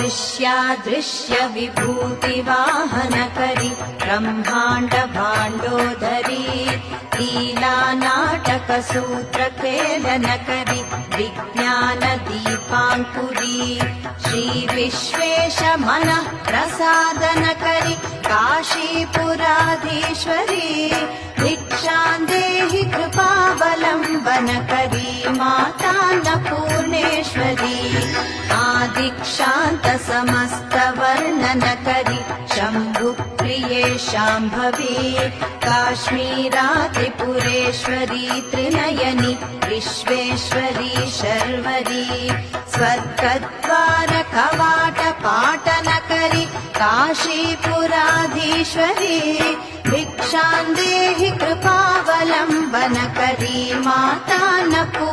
दृश्यादृश्य विभूतिवाहनकरि ब्रह्माण्ड भाण्डोदरी लीला नाटक सूत्रखेलनकरि विज्ञान दीपाङ्कुरी श्री विश्वेश मनः प्रसादनकरि काशीपुराधीश्वरी भिक्षां देहि कृपावलम्बनकरी मातान्नपूर्णेश्वरी आदिक्षान्त समस्त वर्णनकरि शम्भुप्रिये शाम्भवी काश्मीरा त्रिपुरेश्वरी त्रिनयनि विश्वेश्वरी शर्वरी स्वर्गद्वार कवाट पाटनकरि काशीपुराधीश्वरी भिक्षां देहि कृपावलम्बनकरी मातान्नपूर्णेश्वरी।